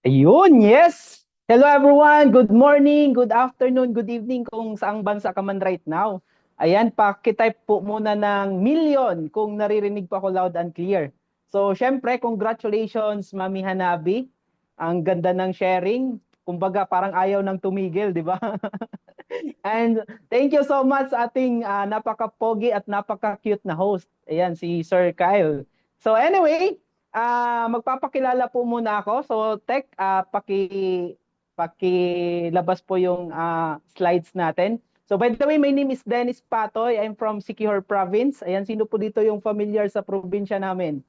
Ayun, yes! Hello everyone! Good morning, good afternoon, good evening kung saang bansa ka man right now. Ayan, pakitype po muna ng million kung naririnig po ako loud and clear. So, syempre, congratulations, Mami Hanabi. Ang ganda ng sharing. Kumbaga, parang ayaw nang tumigil, di ba? And thank you so much sa ating napaka-pogi at napaka-cute na host. Ayan, si Sir Kyle. So anyway, magpapakilala po muna ako. So Tech, pakilabas po yung slides natin. So by the way, my name is Dennis Patoy. I'm from Siquijor Province. Ayan, sino po dito yung familiar sa probinsya namin?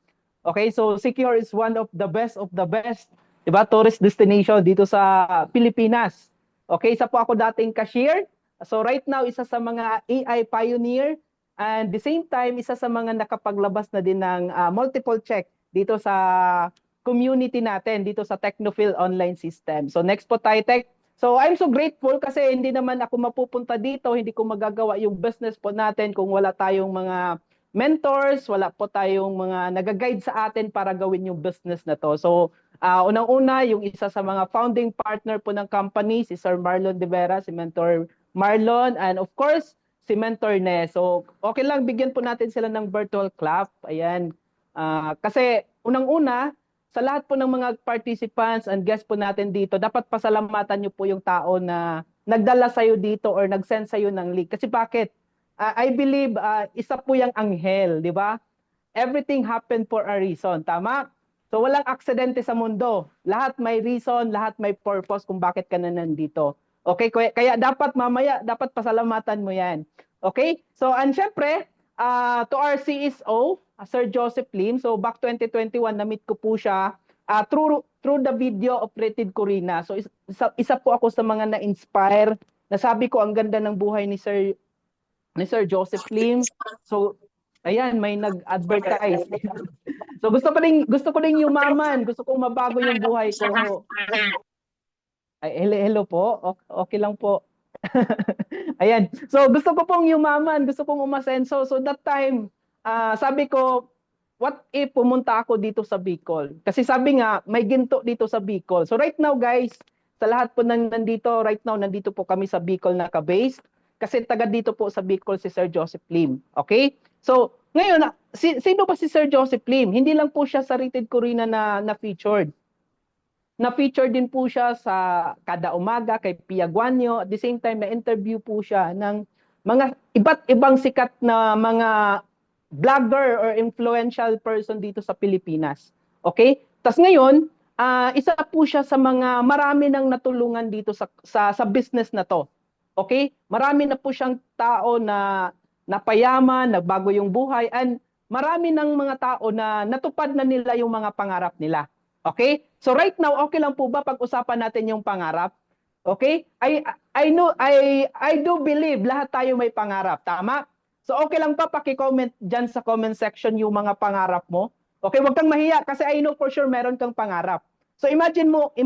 Okay, so Siquijor is one of the best, 'di ba, tourist destination dito sa Pilipinas. Okay, isa po ako dating cashier. So right now, isa sa mga AI pioneer and the same time, isa sa mga nakapaglabas na din ng multiple check dito sa community natin, dito sa Technophil online system. So next po tayo, Tech. So I'm so grateful kasi hindi naman ako mapupunta dito, hindi ko magagawa yung business po natin kung wala tayong mga mentors, wala po tayong mga nag-guide sa atin para gawin yung business na to. So unang-una, yung isa sa mga founding partner po ng company, si Sir Marlon De Vera, si Mentor Marlon, and of course, si Mentor Nes. So, okay lang, bigyan po natin sila ng virtual clap. Ayan. Kasi, unang-una, sa lahat po ng mga participants and guests po natin dito, dapat pasalamatan nyo po yung tao na nagdala sa'yo dito or nag-send sa'yo ng link. Kasi bakit? I believe isa po yung anghel, di ba? Everything happened for a reason. Tama? So walang aksidente sa mundo. Lahat may reason, lahat may purpose kung bakit ka na nandito. Okay? Kaya dapat mamaya, dapat pasalamatan mo yan. Okay? So, and syempre, to our CSO, Sir Joseph Lim, so back 2021, na-meet ko po siya through the video of Rated Corina. So, isa po ako sa mga na-inspire. Nasabi ko, ang ganda ng buhay ni Sir Joseph Lim. So, ayan, may nag-advertise. So gusto ko ring yumaman, gusto kong mabago yung buhay ko. Ay, hello po. Okay lang po. Ayan. So gusto ko pong yumaman, gusto kong umasenso. So that time, sabi ko, what if pumunta ako dito sa Bicol? Kasi sabi nga, may ginto dito sa Bicol. So right now guys, sa lahat po nandito, right now nandito po kami sa Bicol naka-base. Kasi taga dito po sa Bicol si Sir Joseph Lim. Okay? So ngayon, sino ba si Sir Joseph Lim? Hindi lang po siya sa Rated Corina na featured. Na-feature din po siya sa Kada Umaga kay Pia Guanyo. At the same time, na-interview po siya ng mga iba't ibang sikat na mga vlogger or influential person dito sa Pilipinas. Okay? Tapos ngayon, isa po siya sa mga marami nang natulungan dito sa business na to. Okay? Marami na po siyang tao na napayaman, nagbago yung buhay, and marami ng mga tao na natupad na nila yung mga pangarap nila. Okay? So right now, okay lang po ba pag-usapan natin yung pangarap? Okay? I know I do believe lahat tayo may pangarap, tama? So okay lang pa paki-comment diyan sa comment section yung mga pangarap mo. Okay, wag kang mahiya kasi I know for sure meron kang pangarap. So imagine mo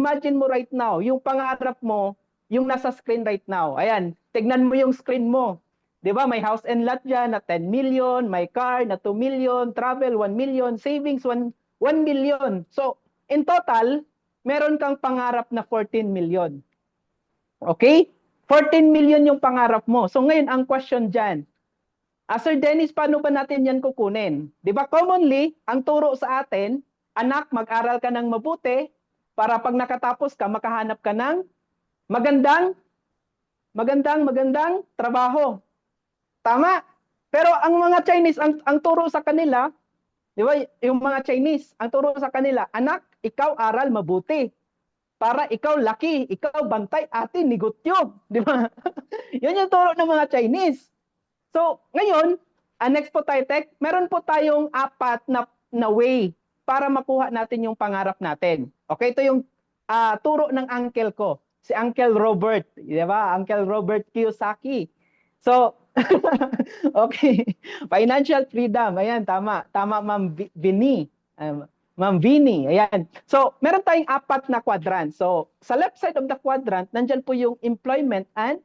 right now, yung pangarap mo, yung nasa screen right now. Ayan, tignan mo yung screen mo. 'Di ba? May house and lot diyan na 10 million, may car na 2 million, travel 1 million, savings 1 million. So in total, meron kang pangarap na 14 million. Okay? 14 million yung pangarap mo. So ngayon, ang question dyan, Sir Dennis, paano ba natin yan kukunin? Di ba commonly, ang turo sa atin, anak, mag-aral ka ng mabuti para pag nakatapos ka, makahanap ka ng magandang, magandang trabaho. Tama? Pero ang mga Chinese, ang turo sa kanila, di ba, yung mga Chinese, ang turo sa kanila, anak, ikaw aral mabuti para ikaw laki, ikaw bantay, atin negosyo. Di ba? Yun yung turo ng mga Chinese. So, ngayon, next po tayo, Tech, meron po tayong apat na way para makuha natin yung pangarap natin. Okay, ito yung turo ng uncle ko, si Uncle Robert. Di ba? Uncle Robert Kiyosaki. So, okay. Financial freedom. Ayan, tama. Tama, Ma'am Vini. Ma'am Vini. Ayan. So, meron tayong apat na quadrant. So, sa left side of the quadrant, nandyan po yung employment and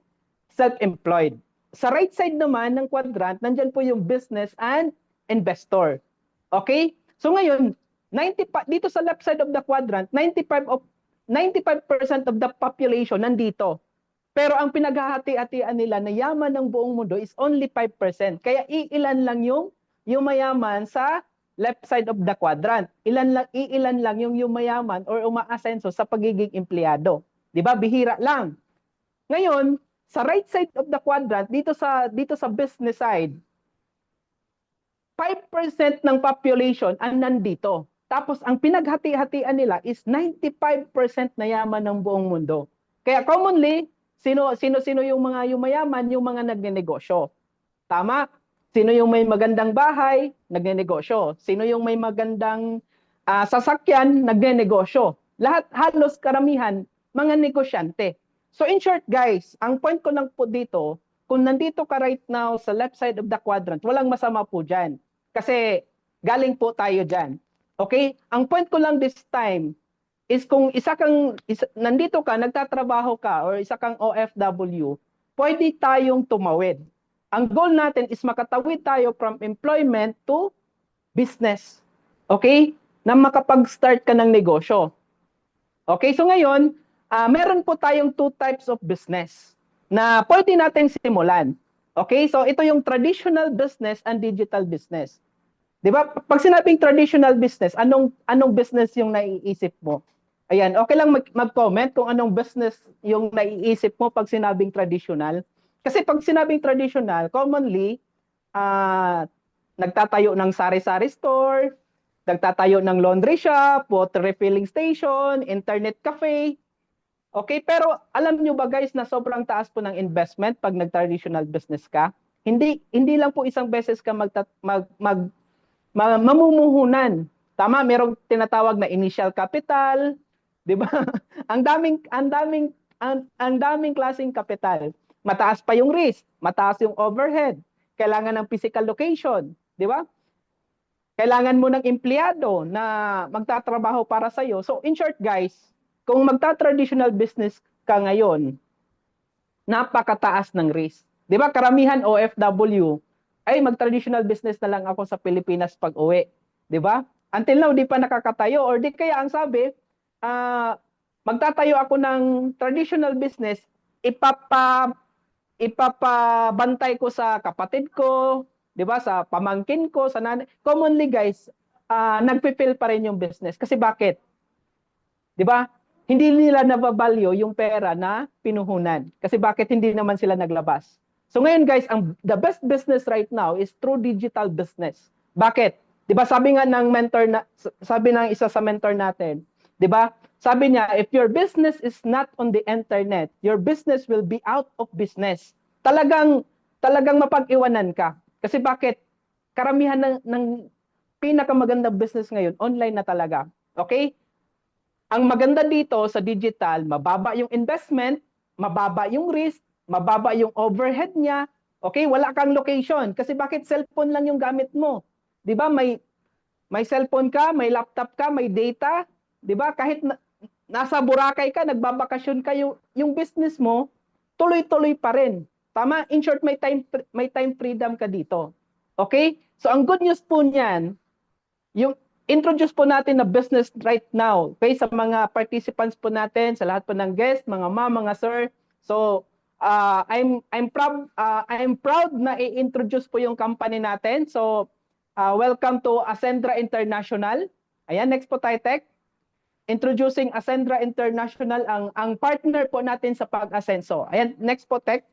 self-employed. Sa right side naman ng quadrant, nandyan po yung business and investor. Okay? So ngayon, dito sa left side of the quadrant, 95 95% of the population nandito. Pero ang pinaghahati-hatian nila na yaman ng buong mundo is only 5%. Kaya iilan lang yung mayaman sa left side of the quadrant. Iilan lang yung mayaman or umaasenso sa pagiging empleyado. 'Di ba? Bihira lang. Ngayon, sa right side of the quadrant, dito sa business side, 5% ng population ang nandito. Tapos ang pinaghati-hatian nila is 95% na yaman ng buong mundo. Kaya commonly, sino yung mga yumayaman, yung mga nagnenegosyo. Tama? Sino yung may magandang bahay, nagnenegosyo. Sino yung may magandang sasakyan, nagnenegosyo. Lahat, halos karamihan, mga negosyante. So in short guys, ang point ko lang po dito, kung nandito ka right now sa left side of the quadrant, walang masama po dyan. Kasi galing po tayo dyan. Okay? Ang point ko lang this time is kung nandito ka, nagtatrabaho ka, or isa kang OFW, pwede tayong tumawid. Ang goal natin is makatawid tayo from employment to business. Okay? Na makapag-start ka ng negosyo. Okay? So ngayon, meron po tayong two types of business na pwede natin simulan. Okay? So ito yung traditional business and digital business. 'Di ba? Pag sinabing traditional business, anong business yung naiisip mo? Ayan, okay lang mag-comment kung anong business yung naiisip mo pag sinabing traditional. Kasi pag sinabing traditional, commonly nagtatayo ng sari-sari store, nagtatayo ng laundry shop, water refilling station, internet cafe. Okay, pero alam nyo ba guys na sobrang taas po ng investment pag nag-traditional business ka? Hindi lang po isang beses ka mamumuhunan. Tama, merong tinatawag na initial capital, 'di ba? ang daming klaseng capital. Mataas pa yung risk, mataas yung overhead, kailangan ng physical location, 'di ba? Kailangan mo ng empleyado na magtatrabaho para sa iyo. So in short guys, kung magta-traditional business ka ngayon, napakataas ng risk. 'Di ba? Karamihan OFW ay mag-traditional business na lang ako sa Pilipinas pag-uwi. 'Di ba? Until now, di pa nakakatayo or di kaya ang sabi, magtatayo ako ng traditional business, ipapabantay ko sa kapatid ko, 'di ba? Sa pamangkin ko, sa nanay. Commonly guys, nagpi-fail pa rin yung business. Kasi bakit? 'Di ba? Hindi nila nababalyo yung pera na pinuhunan. Kasi bakit hindi naman sila naglabas? So ngayon guys, the best business right now is through digital business. Bakit? 'Di ba sabi nga ng sabi ng isa sa mentor natin, 'di ba? Sabi niya, if your business is not on the internet, your business will be out of business. Talagang mapag-iwanan ka. Kasi bakit? Karamihan ng pinakamagandang business ngayon, online na talaga. Okay? Ang maganda dito sa digital, mababa yung investment, mababa yung risk, mababa yung overhead niya. Okay, wala kang location kasi bakit cellphone lang yung gamit mo? 'Di ba? May cellphone ka, may laptop ka, may data, 'di ba? Kahit nasa Boracay ka, nagbabakasyon ka, yung business mo tuloy-tuloy pa rin. Tama? In short, may time freedom ka dito. Okay? So ang good news po niyan, yung introduce po natin na business right now. Okay, sa mga participants po natin, sa lahat po ng guests, mga ma'am, mga sir. So, I'm proud na i-introduce po yung company natin. So, welcome to Ascendra International. Ayan, next po tayo, Tech. Introducing Ascendra International, ang partner po natin sa pag-asenso. Ayan, next po, Tech.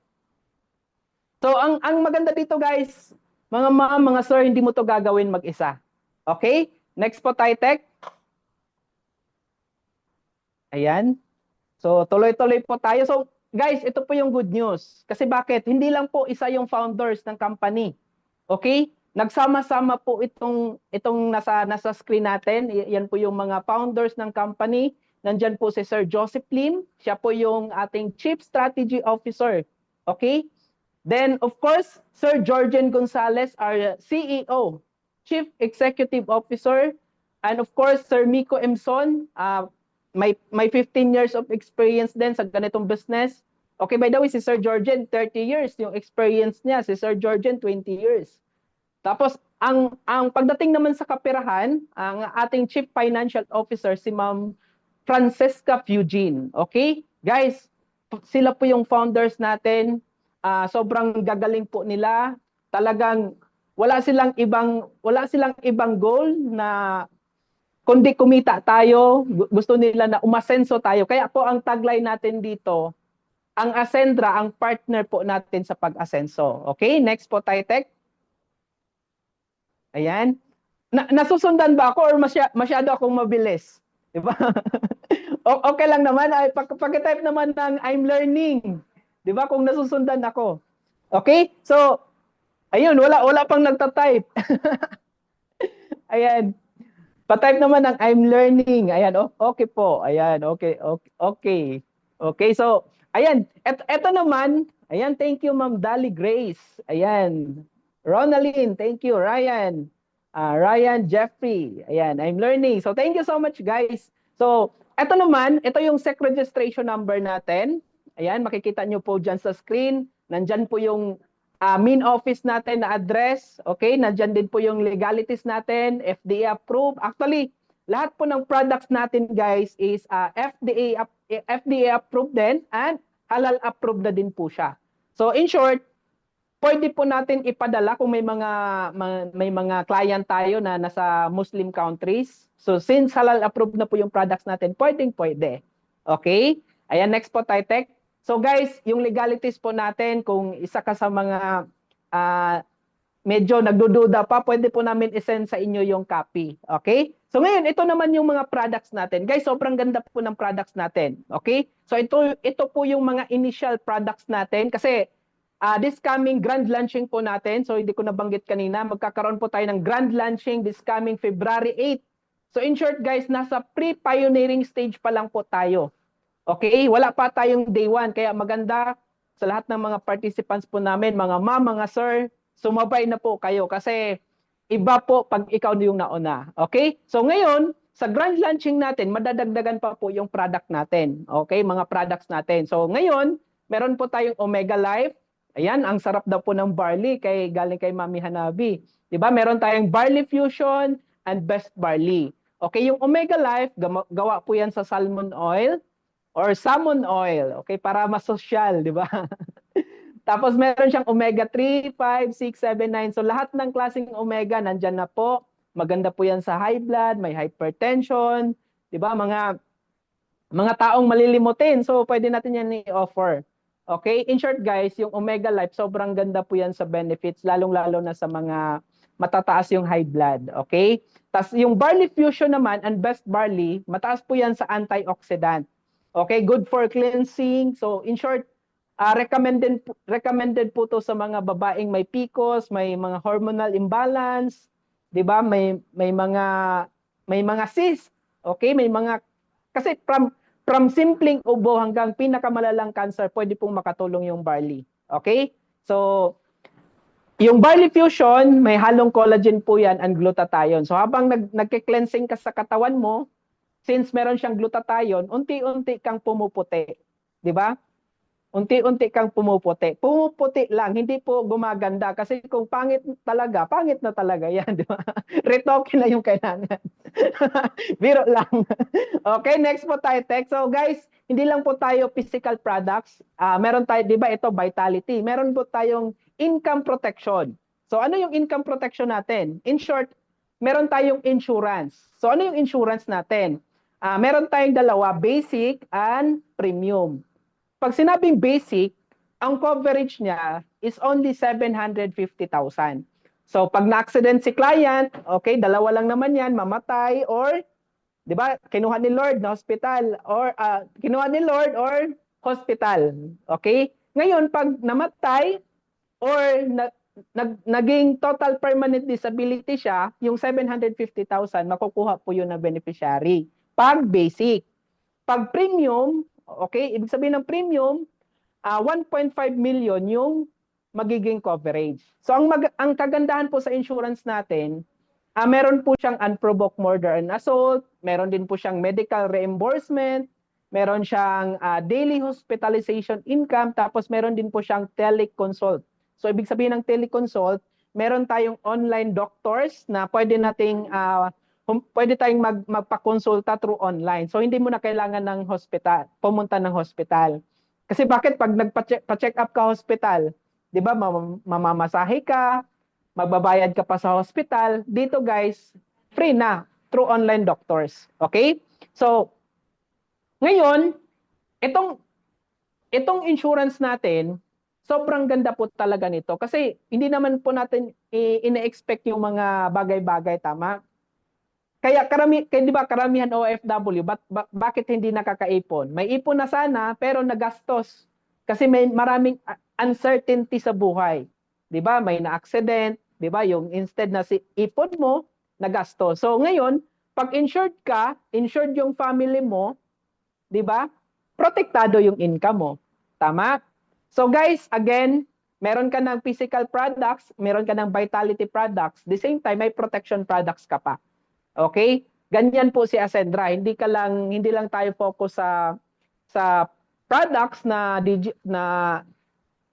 So, ang maganda dito, guys, mga ma'am, mga sir, hindi mo to gagawin mag-isa. Okay? Next po tayo, Tech. Ayan. So, tuloy-tuloy po tayo. So, guys, ito po yung good news. Kasi bakit? Hindi lang po isa yung founders ng company. Okay? Nagsama-sama po itong nasa screen natin. Yan po yung mga founders ng company. Nandyan po si Sir Joseph Lim. Siya po yung ating Chief Strategy Officer. Okay? Then, of course, Sir Georgian Gonzalez, our CEO, Chief Executive Officer, and of course, Sir Miko Emson, may 15 years of experience din sa ganitong business. Okay, by the way, si Sir Georgian, 30 years yung experience niya. Si Sir Georgian, 20 years. Tapos, ang pagdating naman sa kapirahan, ang ating Chief Financial Officer, si Ma'am Francesca Fugin. Okay? Guys, sila po yung founders natin. Sobrang gagaling po nila. Talagang wala silang ibang goal na kundi kumita tayo. Gusto nila na umasenso tayo. Kaya po ang tagline natin dito, ang Ascendra, ang partner po natin sa pag-asenso. Okay? Next po tayo, Tek. Ayan. Nasusundan ba ako or masyado akong mabilis? Diba? Okay lang naman. Ay, pag-type naman ng I'm learning. Diba? Kung nasusundan ako. Okay? So, ayun, wala pang nagta-type. Ayan. Pa-type naman ng I'm learning. Ayan, okay po. Ayan, okay. Okay, so, ayan. Eto naman, ayan, thank you, Ma'am Dali Grace. Ayan. Ronaline, thank you. Ryan. Ryan Jeffrey. Ayan, I'm learning. So, thank you so much, guys. So, eto naman, ito yung SEC registration number natin. Ayan, makikita nyo po dyan sa screen. Nandyan po yung main office natin na address, okay? Nandiyan din po yung legalities natin, FDA approved. Actually, lahat po ng products natin, guys, is FDA approved din and halal approved na din po siya. So in short, pwede po natin ipadala kung may mga client tayo na nasa Muslim countries. So since halal approved na po yung products natin, pwede. Okay? Ayan, next po tayo, Tek. So guys, yung legalities po natin, kung isa ka sa mga medyo nagdududa pa, pwede po namin isend sa inyo yung copy. Okay? So ngayon, ito naman yung mga products natin. Guys, sobrang ganda po ng products natin. Okay? So ito po yung mga initial products natin kasi this coming grand launching po natin, so hindi ko nabanggit kanina, magkakaroon po tayo ng grand launching this coming February 8. So in short guys, nasa pre-pioneering stage pa lang po tayo. Okay, wala pa tayong day 1, kaya maganda sa lahat ng mga participants po namin, mga ma'am, mga sir, sumabay na po kayo kasi iba po pag ikaw yung nauna. Okay? So ngayon, sa grand launching natin, madadagdagan pa po yung product natin. Okay? Mga products natin. So ngayon, meron po tayong Omega Life. Ayan, ang sarap daw po ng barley galing kay Mami Hanabi. 'Di ba? Meron tayong Barley Fusion and Best Barley. Okay, yung Omega Life, gawa po yan sa salmon oil or salmon oil, okay, para mas social, di ba? Tapos meron siyang omega 3, 5, 6, 7, 9. So lahat ng klaseng omega nandyan na po. Maganda po yan sa high blood, may hypertension, di ba? Mga taong malilimutin. So pwede natin yan i-offer. Okay? In short guys, yung Omega Life, sobrang ganda po yan sa benefits, lalong-lalo na sa mga matataas yung high blood. Okay? Tapos yung Barley Fusion naman, and Best Barley, mataas po yan sa antioxidant. Okay, good for cleansing. So in short, recommended po to sa mga babaeng may PCOS, may mga hormonal imbalance, 'di ba? May mga cyst. Okay, may mga kasi from simpleng ubo hanggang pinakamalalang cancer, pwede pong makatulong yung barley. Okay? So yung Barley Fusion, may halong collagen po yan and glutathione. So habang nagke-cleansing ka sa katawan mo, since meron siyang glutathione, unti-unti kang pumuputi. Di ba? Unti-unti kang pumuputi. Pumuputi lang, hindi po gumaganda. Kasi kung pangit na talaga yan. Di ba? Retoke na yung kailangan. Biro lang. Okay, next po tayo, Tek. So guys, hindi lang po tayo physical products. Meron tayo, di ba, ito, Vitality. Meron po tayong income protection. So ano yung income protection natin? In short, meron tayong insurance. So ano yung insurance natin? Meron tayong dalawa, basic and premium. Pag sinabing basic, ang coverage niya is only 750,000. So pag na-accident si client, okay, dalawa lang naman yan, mamatay or, di ba, kinuha ni Lord na hospital or hospital. Okay? Ngayon, pag namatay or naging total permanent disability siya, yung 750,000, makukuha po yun na beneficiary. Pag basic. Pag premium, okay, ibig sabihin ng premium, 1.5 million yung magiging coverage. So ang kagandahan po sa insurance natin, meron po siyang unprovoked murder and assault, meron din po siyang medical reimbursement, meron siyang daily hospitalization income, tapos meron din po siyang teleconsult. So ibig sabihin ng teleconsult, meron tayong online doctors na pwede nating pwede tayong magpakonsulta through online. So hindi mo na kailangan ng hospital, pumunta ng hospital. Kasi bakit pag nagpa-check up ka hospital, 'di ba, mamamasahe ka, magbabayad ka pa sa hospital. Dito guys, free na through online doctors. Okay? So ngayon, itong insurance natin, sobrang ganda po talaga nito kasi hindi naman po natin ina-expect yung mga bagay-bagay, tama? Kaya di ba karamihan OFW, bakit hindi nakakaipon? May ipon na sana pero nagastos kasi may maraming uncertainty sa buhay. 'Di ba? May na-accident, 'di ba? Yung instead na si ipon mo, nagastos. So ngayon, pag insured ka, insured yung family mo, 'di ba? Protektado yung income mo. Tama? So guys, again, meron ka ng physical products, meron ka ng vitality products, the same time may protection products ka pa. Okay? Ganyan po si Ascendra. Hindi lang tayo focus sa products na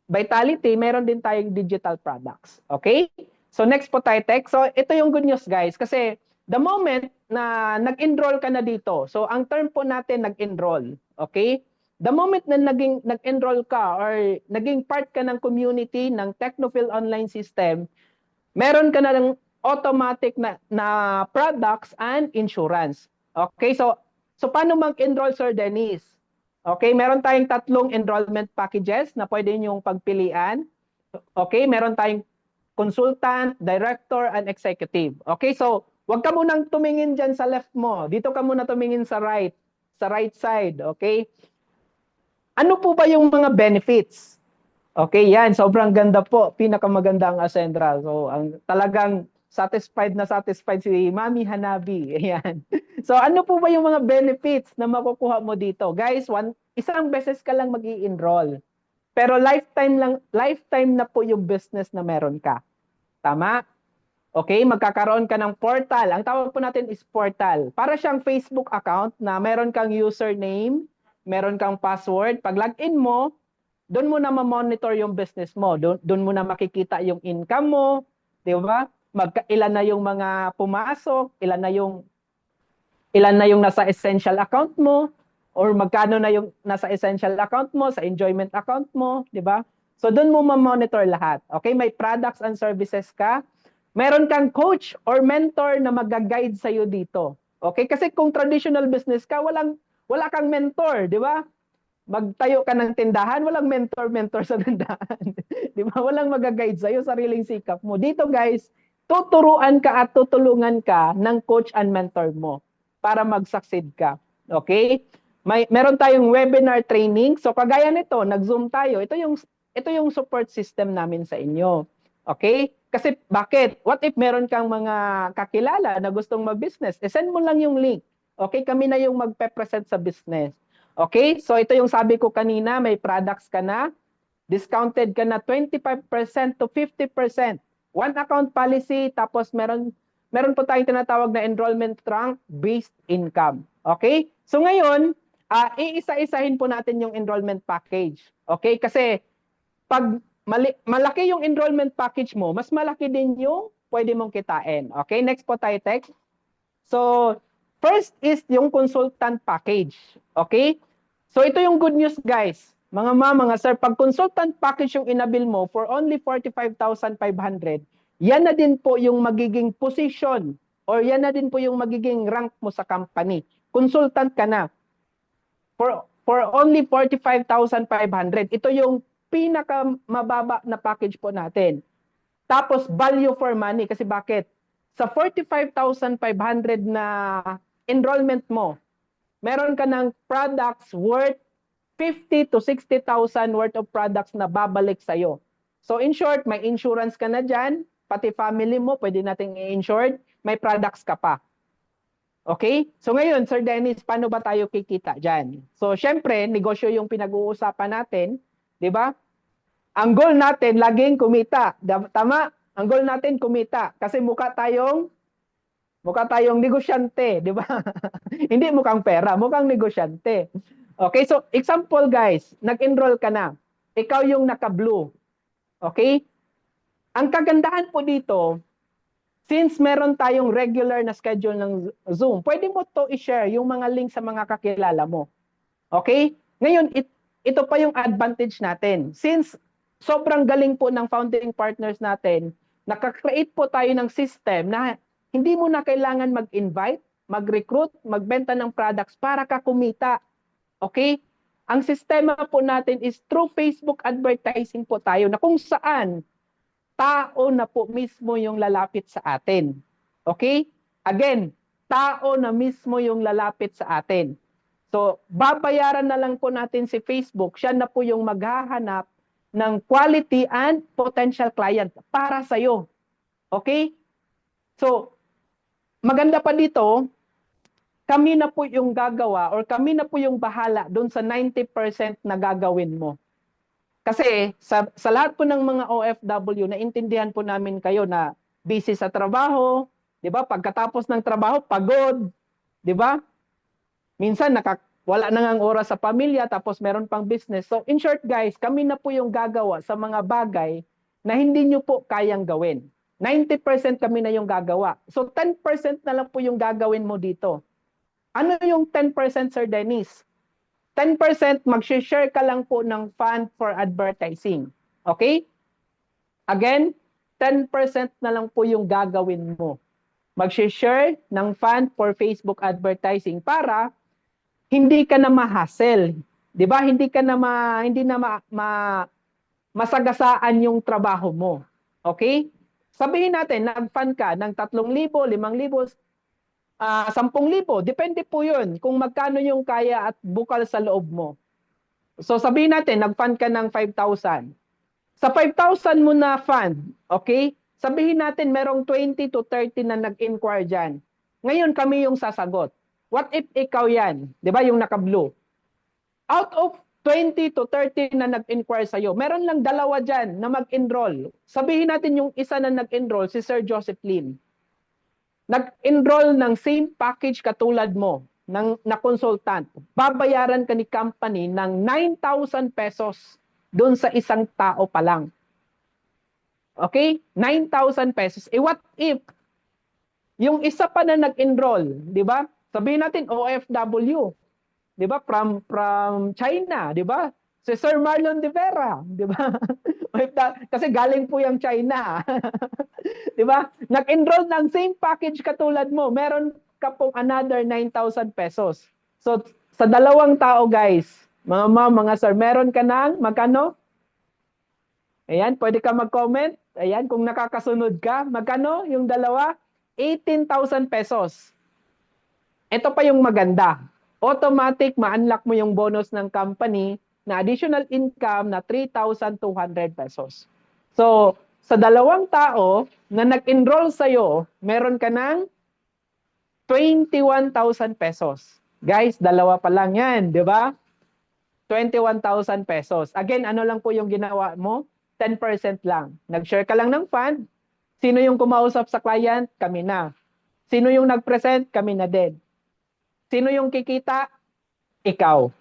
vitality, meron din tayong digital products. Okay? So next po tayo, Tech. So ito yung good news guys kasi the moment na nag-enroll ka na dito, so ang term po natin nag-enroll, okay? The moment na nag-enroll ka or naging part ka ng community ng Technofil online system, meron ka na ng automatic na products and insurance. Okay? So paano mag-enroll, Sir Dennis? Okay, meron tayong 3 enrollment packages na pwede niyong pagpilian. Okay, meron tayong consultant, director, and executive. Okay, so wag ka munang tumingin dyan sa left mo. Dito ka muna tumingin sa right side. Okay? Ano po ba yung mga benefits? Okay, yan. Sobrang ganda po. Pinakamaganda ang Ascendra. So, talagang satisfied si Mami Hanabi. Ayan. So, ano po ba yung mga benefits na makukuha mo dito? Guys, isang beses ka lang mag-i-enroll. Pero lifetime na po yung business na meron ka. Tama? Okay, magkakaroon ka ng portal. Ang tawag po natin is portal. Para siyang Facebook account na meron kang username, meron kang password. Pag login mo, doon mo na ma-monitor yung business mo. Doon mo na makikita yung income mo, 'di ba? Ilan na yung mga pumasok, ilan na yung nasa essential account mo, or magkano na yung nasa essential account mo, sa enjoyment account mo, 'di ba? So doon mo ma-monitor lahat. Okay, may products and services ka. Meron kang coach or mentor na mag-guide sa iyo dito. Okay? Kasi kung traditional business ka, wala kang mentor, 'di ba? Magtayo ka ng tindahan, walang mentor sa tindahan. Di ba? Walang mag-guide sa'yo, sariling sikap mo. Dito guys, tuturuan ka at tutulungan ka ng coach and mentor mo para mag-succeed ka. Okay? Meron tayong webinar training. So kagaya nito, nag-Zoom tayo. Ito yung support system namin sa inyo. Okay? Kasi bakit? What if meron kang mga kakilala na gustong mag-business? Send mo lang yung link. Okay? Kami na yung magpe-present sa business. Okay? So ito yung sabi ko kanina, may products ka na, discounted ka na 25% to 50%. One account policy, tapos meron po tayong tinatawag na enrollment trunk-based income. Okay? So ngayon, iisa-isahin po natin yung enrollment package. Okay? Kasi pag malaki yung enrollment package mo, mas malaki din yung pwede mong kitain. Okay? Next po tayo, Tex. So, first is yung consultant package. Okay? So, ito yung good news, guys. Mga mga sir, pag consultant package yung inabil mo for only 45,500, yan na din po yung magiging position or yan na din po yung magiging rank mo sa company. Consultant ka na. For only 45,500, ito yung pinakamababa na package po natin. Tapos, value for money. Kasi bakit? Sa 45,500 na enrollment mo, meron ka ng products worth 50 to 60,000 worth of products na babalik sa'yo. So in short, may insurance ka na dyan, pati family mo, pwede nating i-insured, may products ka pa. Okay? So ngayon, Sir Dennis, paano ba tayo kikita dyan? So syempre, negosyo yung pinag-uusapan natin, di ba? Ang goal natin, laging kumita. Tama? Ang goal natin, kumita. Kasi mukha tayong negosyante, di ba? Hindi mukhang pera, mukhang negosyante. Okay, so example guys, nag-enroll ka na. Ikaw yung naka-blue. Okay? Ang kagandahan po dito, since meron tayong regular na schedule ng Zoom, pwede mo to i-share yung mga link sa mga kakilala mo. Okay? Ngayon, ito pa yung advantage natin. Since sobrang galing po ng founding partners natin, nakakreate po tayo ng system na hindi mo na kailangan mag-invite, mag-recruit, magbenta ng products para ka kumita. Okay? Ang sistema po natin is through Facebook advertising po tayo na kung saan tao na po mismo yung lalapit sa atin. Okay? Again, tao na mismo yung lalapit sa atin. So, babayaran na lang po natin si Facebook. Siya na po yung maghahanap ng quality and potential client para sa'yo. Okay? So, maganda pa dito, kami na po yung gagawa or kami na po yung bahala doon sa 90% na gagawin mo. Kasi sa lahat po ng mga OFW, naintindihan po namin kayo na busy sa trabaho, 'di ba? Pagkatapos ng trabaho, pagod, 'di ba? Minsan wala na ngang oras sa pamilya tapos meron pang business. So in short guys, kami na po yung gagawa sa mga bagay na hindi nyo po kayang gawin. 90% kami na yung gagawa. So 10% na lang po yung gagawin mo dito. Ano yung 10%, Sir Dennis? 10% mag-share ka lang po ng fund for advertising. Okay? Again, 10% na lang po yung gagawin mo. Mag-share ng fund for Facebook advertising para hindi ka na ma-hassle. 'Di ba? Hindi na masagasaan yung trabaho mo. Okay? Sabihin natin, nag-fund ka ng 3,000, 5,000, 10,000, depende po yun kung magkano yung kaya at bukal sa loob mo. So sabihin natin, nag-fund ka ng 5,000. Sa 5,000 mo na fund, okay? Sabihin natin merong 20 to 30 na nag-inquire dyan. Ngayon kami yung sasagot. What if ikaw yan? Di ba yung naka-blue? Out of 20 to 30 na nag-inquire sa'yo, meron lang 2 dyan na mag-enroll. Sabihin natin yung isa na nag-enroll, si Sir Joseph Lim. Nag-enroll ng same package katulad mo na consultant, babayaran ka ni company ng 9,000 pesos doon sa isang tao pa lang. Okay? 9,000 pesos. What if yung isa pa na nag-enroll, di ba? Sabihin natin OFW, di ba? From China, di ba? Si Sir Marlon de Vera, di ba? Kasi galing po yung China. Di ba? Nag-enroll ng same package katulad mo, meron ka pong another 9,000 pesos. So, sa 2 tao, guys, mga ma'am, mga sir, meron ka ng magkano? Ayan, pwede ka mag-comment. Ayan, kung nakakasunod ka, magkano yung 2? 18,000 pesos. Ito pa yung maganda. Automatic, ma-unlock mo yung bonus ng company na additional income na 3,200 pesos. So, sa 2 tao na nag-enroll sa'yo, meron ka ng 21,000 pesos. Guys, 2 pa lang yan, di ba? 21,000 pesos. Again, ano lang po yung ginawa mo? 10% lang. Nag-share ka lang ng fund. Sino yung kumausap sa client? Kami na. Sino yung nag-present? Kami na din. Sino yung kikita? Ikaw.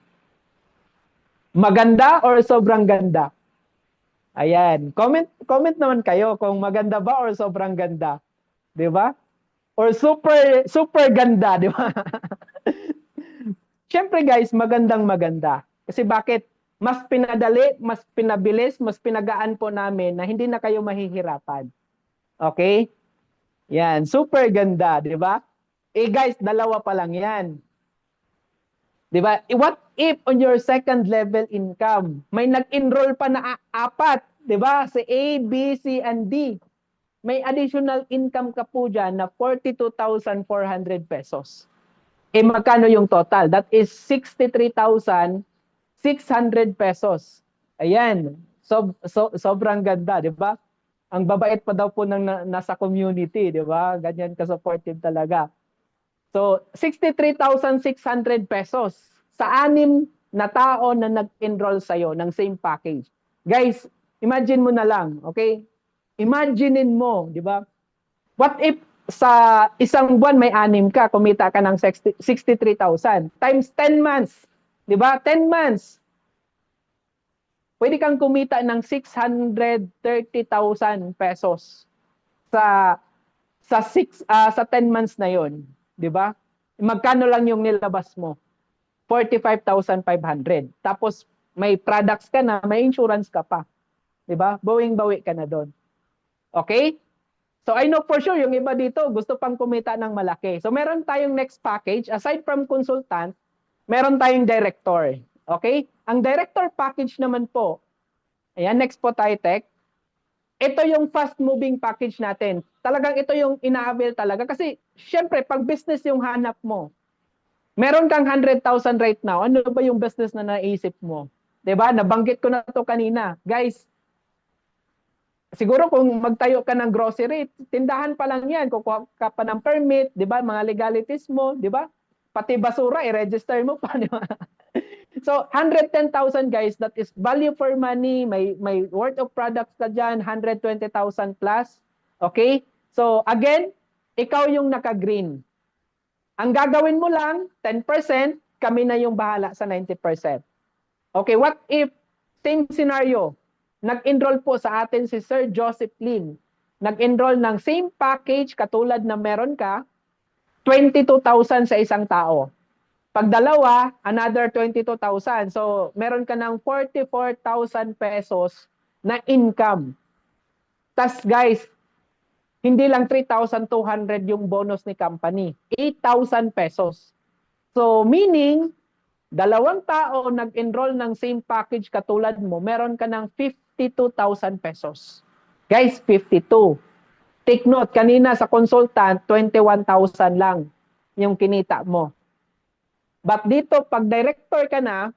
Maganda or sobrang ganda? Ayan. Comment naman kayo kung maganda ba or sobrang ganda. 'Di ba? Or super ganda, 'di ba? Siyempre guys, maganda. Kasi bakit? Mas pinadali, mas pinabilis, mas pinagaan po namin na hindi na kayo mahihirapan. Okay? Yan, super ganda, 'di ba? Guys, 2 pa lang 'yan. 'Di ba? What if on your second level income, may nag-enroll pa na 4, 'di ba? Si A, B, C, and D. May additional income ka po dyan na 42,400 pesos. Magkano yung total? That is 63,600 pesos. Ayan. Sobrang ganda, 'di ba? Ang babait pa daw po ng nasa community, 'di ba? Ganyan ka-supportive talaga. So, 63,600 pesos sa 6 na tao na nag-enroll sa'yo ng same package. Guys, imagine mo na lang, okay? Imaginein mo, di ba? What if sa isang buwan may 6 ka, kumita ka ng 63,000 times 10 months, di ba? 10 months. Pwede kang kumita ng 630,000 pesos sa sa 10 months na yon, 'di ba? Magkano lang yung nilabas mo? 45,500. Tapos may products ka na, may insurance ka pa. 'Di ba? Bawing-bawi ka na doon. Okay? So I know for sure yung iba dito gusto pang kumita ng malaki. So meron tayong next package, aside from consultant, meron tayong director. Okay? Ang director package naman po, ayan, next po tayo, Tech. Ito yung fast moving package natin. Talagang ito yung ina-avail talaga kasi syempre pag business yung hanap mo, meron kang 100,000 right now, ano ba yung business na naisip mo? 'Di ba? Nabanggit ko na to kanina. Guys, siguro kung magtayo ka ng grocery, tindahan pa lang 'yan, kukuha ka pa ng permit, 'di ba? Mga legalities mo, 'di ba? Pati basura i-register mo pa, 'di ba? So 110,000 guys, that is value for money, may worth of products ka diyan, 120,000 plus. Okay? So again, ikaw yung naka-green. Ang gagawin mo lang 10%, kami na yung bahala sa 90%. Okay, what if same scenario, nag-enroll po sa atin si Sir Joseph Lim. Nag-enroll ng same package katulad na meron ka, 22,000 sa isang tao. Pag dalawa, another 22,000. So, meron ka ng 44,000 pesos na income. Tas guys, hindi lang 3,200 yung bonus ni company. 8,000 pesos. So, meaning, dalawang tao nag-enroll ng same package katulad mo, meron ka ng 52,000 pesos. Guys, 52. Take note, kanina sa consultant, 21,000 lang yung kinita mo. But dito, pag director ka na,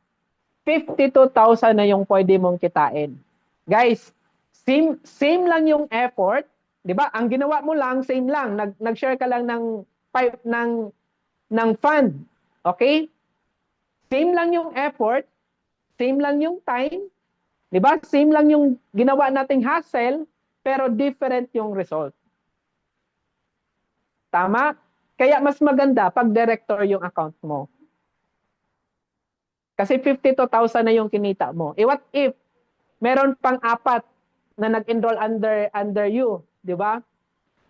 52,000 na yung pwede mong kitain. Guys, same lang yung effort, 'di ba? Ang ginawa mo lang, same lang. Nag-share ka lang ng fund. Okay? Same lang yung effort, same lang yung time, 'di ba? Same lang yung ginawa nating hustle, pero different yung result. Tama? Kaya mas maganda pag director yung account mo. Kasi 52,000 na yung kinita mo. What if meron pang apat na nag-enroll under you, di ba?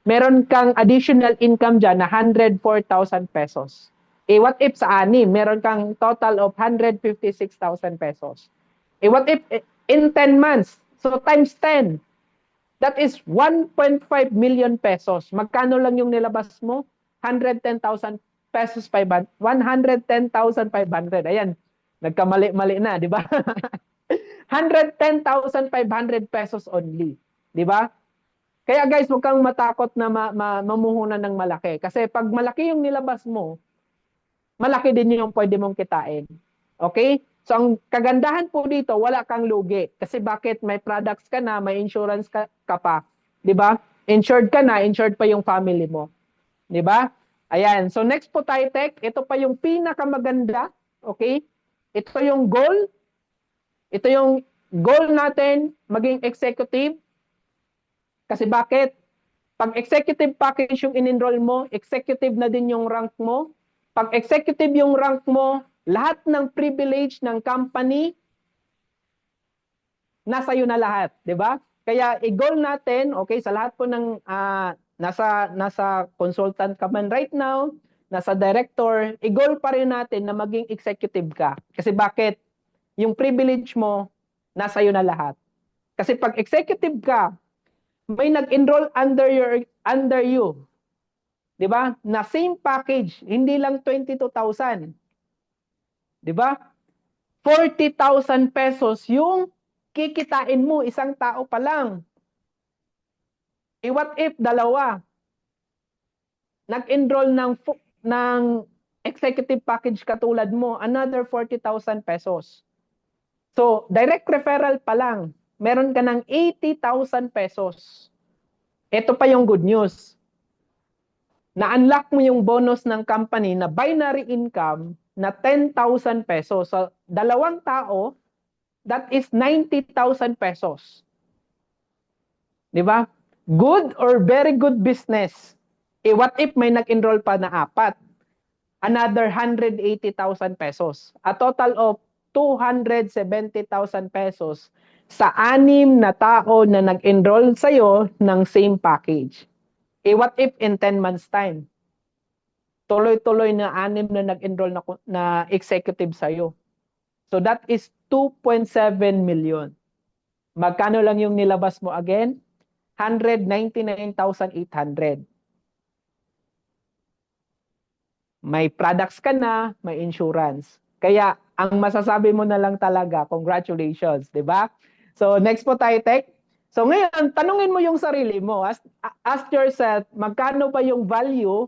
Meron kang additional income dyan na 104,000 pesos. What if sa anim, meron kang total of 156,000 pesos. What if in 10 months, so times 10, that is 1.5 million pesos. Magkano lang yung nilabas mo? 110,000 pesos 500. 110,500. Ayan, nagkamali-mali na, di ba? 110,500 pesos only. Di ba? Kaya guys, huwag kang matakot na mamuhunan ng malaki. Kasi pag malaki yung nilabas mo, malaki din yung pwede mong kitain. Okay? So ang kagandahan po dito, wala kang lugi. Kasi bakit? May products ka na, may insurance ka pa. Di ba? Insured ka na, insured pa yung family mo. Di ba? Ayan. So next po tayo, Tech. Ito pa yung pinakamaganda. Okay? Ito yung goal. Ito yung goal natin, maging executive. Kasi bakit? Pag executive package yung in-enroll mo, executive na din yung rank mo. Pag executive yung rank mo, lahat ng privilege ng company, nasa iyo na lahat. Di ba? Kaya i-goal natin, okay, sa lahat po ng nasa consultant ka man right now, nasa director, i-goal pa rin natin na maging executive ka. Kasi bakit? Yung privilege mo, nasa iyo na lahat. Kasi pag executive ka, may nag-enroll under you. 'Di ba? Na same package, hindi lang 22,000. 'Di ba? 40,000 pesos yung kikitain mo isang tao pa lang. What if dalawa nag-enroll ng executive package katulad mo, another 40,000 pesos. So, direct referral pa lang, meron ka ng 80,000 pesos. Ito pa yung good news. Na-unlock mo yung bonus ng company na binary income na 10,000 pesos. So, dalawang tao, that is 90,000 pesos. Di ba? Good or very good business. What if may nag-enroll pa na apat? Another 180,000 pesos. A total of 270,000 pesos sa 6 na tao na nag-enroll sa'yo ng same package. What if in 10 months time? Tuloy-tuloy na 6 na nag-enroll na executive sa'yo. So that is 2.7 million. Magkano lang yung nilabas mo again? 199,800. May products ka na, may insurance. Kaya ang masasabi mo na lang talaga, congratulations, 'di ba? So next po tayo, Tech. So ngayon, tanungin mo yung sarili mo. Ask yourself, magkano ba yung value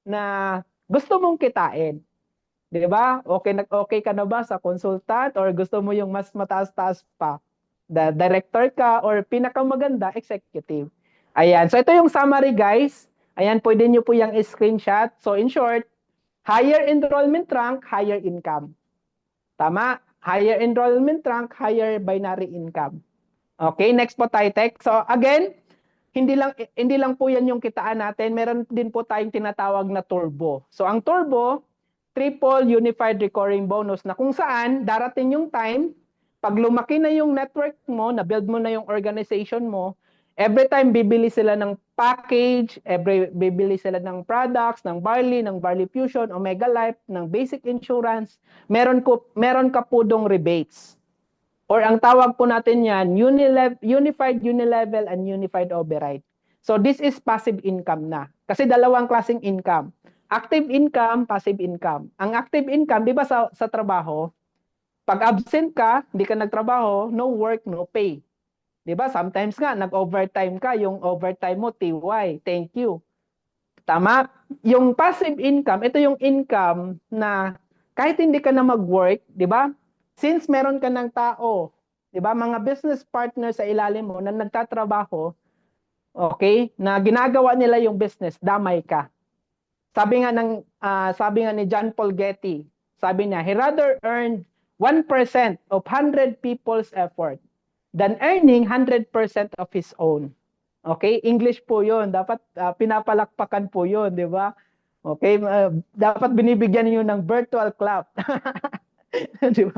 na gusto mong kitain? 'Di ba? Okay ka na ba sa consultant or gusto mo yung mas mataas-taas pa? The director ka or pinakamaganda executive. Ayan. So ito yung summary, guys. Ayan, pwede nyo po yung screenshot. So in short, higher enrollment rank, higher income. Tama? Higher enrollment rank, higher binary income. Okay, next po tayo, Tech. So again, hindi lang po yan yung kitaan natin. Meron din po tayong tinatawag na turbo. So ang turbo, triple unified recurring bonus na kung saan darating yung time, pag lumaki na yung network mo, na-build mo na yung organization mo, every time bibili sila ng package, bibili sila ng products, ng Barley Fusion, Omega Life, ng basic insurance, meron ka po dong rebates. Or ang tawag po natin yan, unified unilevel and unified override. So this is passive income na. Kasi dalawang klaseng income. Active income, passive income. Ang active income, di ba sa trabaho, pag absent ka, hindi ka nagtrabaho, no work, no pay. Di ba? Sometimes nga, nag-overtime ka, yung overtime mo, TY, thank you. Tama? Yung passive income, ito yung income na kahit hindi ka na mag-work, di ba? Since meron ka ng tao, di ba? Mga business partner sa ilalim mo na nagtatrabaho, okay, na ginagawa nila yung business, damay ka. Sabi nga ni John Paul Getty, sabi niya, he rather earned 1% of 100 people's effort than earning 100% of his own. Okay? English po 'yon. Dapat pinapalakpakan po 'yon, 'di ba? Okay? Dapat binibigyan niyo ng virtual clap. 'Di ba?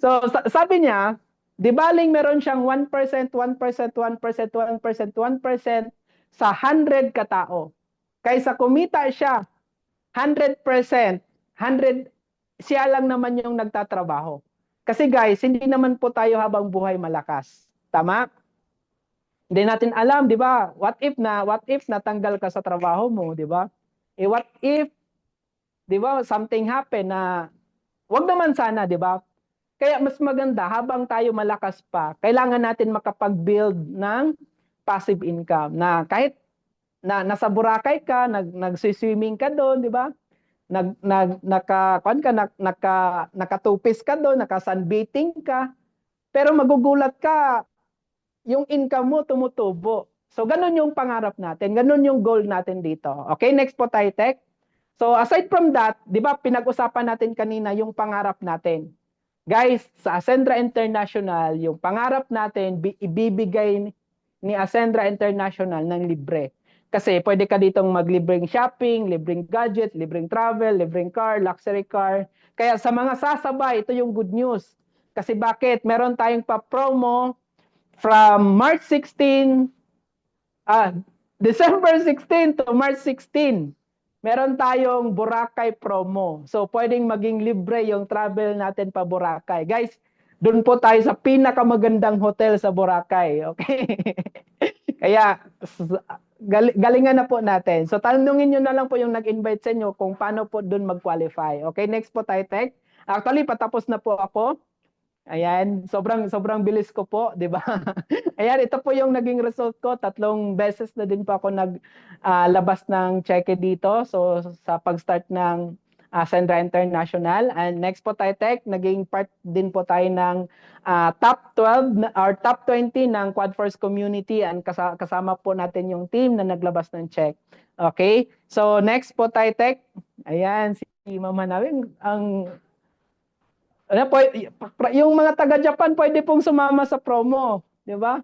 So sabi niya, di baling meron siyang 1%, 1%, 1%, 1%, 1% sa 100 katao. Kaysa kumita siya 100%, 100 siya lang naman yung nagtatrabaho. Kasi guys, hindi naman po tayo habang buhay malakas. Tama? Hindi natin alam, 'di ba? What if natanggal ka sa trabaho mo, 'di ba? What if, 'di ba, something happen na wag naman sana, 'di ba? Kaya mas maganda habang tayo malakas pa, kailangan natin makapag-build ng passive income na kahit na nasa Boracay ka, nag-swimming ka doon, 'di ba? Nakatupis ka doon, naka-sunbathing ka, pero magugulat ka, yung income mo tumutubo. So, ganun yung pangarap natin. Ganun yung goal natin dito. Okay, next po tayo, Tech. So, aside from that, di ba, pinag-usapan natin kanina yung pangarap natin. Guys, sa Ascendra International, yung pangarap natin, ibibigay ni Ascendra International ng libre. Kasi pwede ka ditong maglibreng shopping, libreng gadget, libreng travel, libreng car, luxury car. Kaya sa mga sasabay, ito yung good news. Kasi bakit? Meron tayong pa-promo from December 16 to March 16. Meron tayong Boracay promo. So pwedeng maging libre yung travel natin pa Boracay. Guys, doon po tayo sa pinakamagandang hotel sa Boracay. Okay? Kaya galingan na po natin. So tanungin nyo na lang po yung nag-invite sa inyo kung paano po doon mag-qualify. Okay, next po tayo, Tech. Actually, patapos na po ako. Ayan, sobrang bilis ko po, 'di ba? Ayan, ito po yung naging result ko. 3 beses na din po ako labas ng cheque dito. So sa pag-start ng Ascendra International. And next po tayo, Tech, naging part din po tayo ng top 12 or top 20 ng Quad Force community, and kasama po natin yung team na naglabas ng check. Okay? So next po tayo, Tech. Ayan, si Mama namin ang yung mga taga-Japan pwede pong sumama sa promo, 'di ba?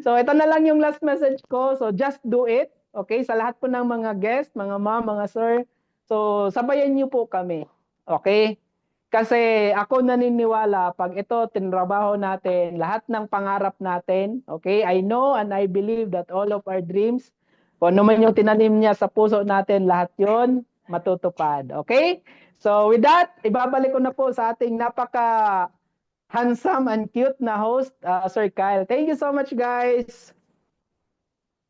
So ito na lang yung last message ko. So just do it. Okay? Sa lahat po ng mga guests, mga ma'am, mga sir. So sabayan niyo po kami. Okay? Kasi ako naniniwala pag ito tinrabaho natin, lahat ng pangarap natin, okay? I know and I believe that all of our dreams Kung ano man yung tinanim niya sa puso natin, lahat yon matutupad. Okay? So with that, ibabalik ko na po sa ating napaka handsome and cute na host, Sir Kyle. Thank you so much, guys.